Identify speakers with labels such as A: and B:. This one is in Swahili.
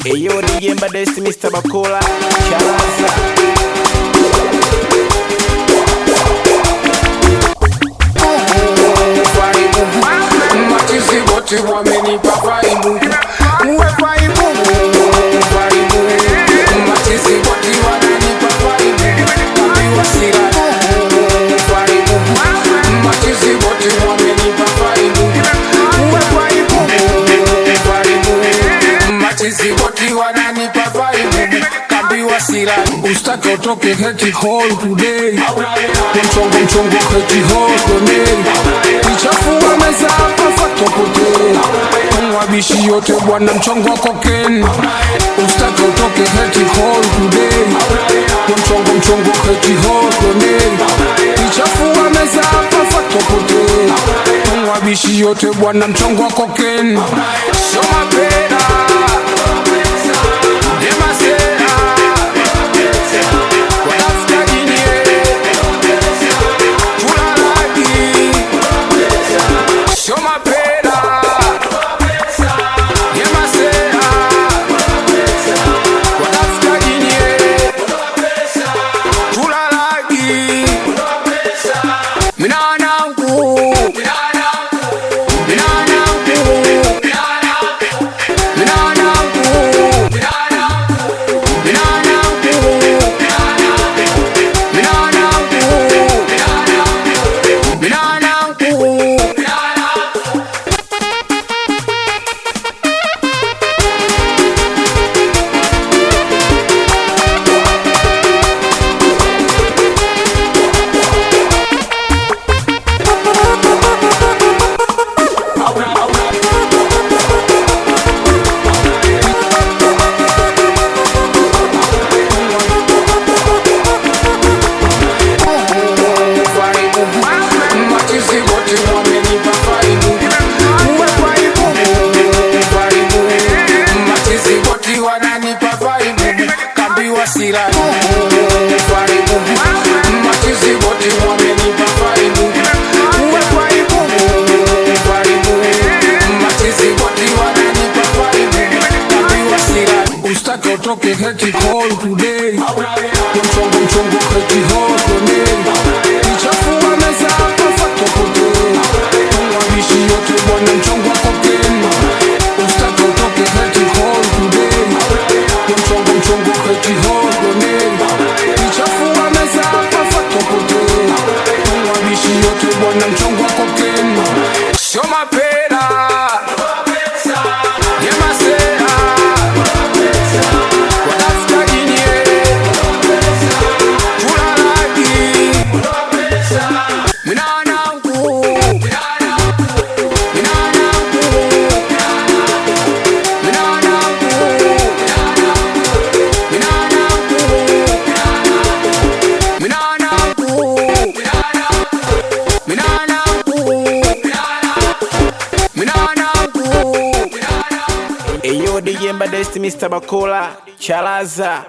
A: Eyo Diemba Desti Mr. Bakola Chalaza.
B: Matizi wote wamenipa vaibu. Uwe vaibu. Matizi wote wananipa vaibu. Kambiwa sira. Matizi wote wamenipa vaibu. Uwe vaibu. Matizi wote wananipa vaibu. Kambiwa sira. Ustake utoke heti hall today. Mchongo heti hall today. Ichafua meza hapa topote. Mwabishi yote bwana mchongo wako ken. Ustake utoke heti hall today. Mchongo heti hall today. Ichafua meza hapa topote. Mwabishi yote bwana mchongo wako ken. Soma pera. Sira matizi wote wamenipa vaibu. Uwe vaibu. Matizi wote wananipa vaibu. Kambiwa sira. Ustake utoke heti hall today. Mchongo heti hall today. Ichafua meza hapa topote. Mwabishi yote bwana mchongo wako ken. Ustake utoke heti hall today. Mchongo heti hall. Ichafua meza hapa topote. Mwabishi yote bwana mchongo wako ken. Soma pera.
A: Eyo Diemba Desti Mr. Bakola Chalaza.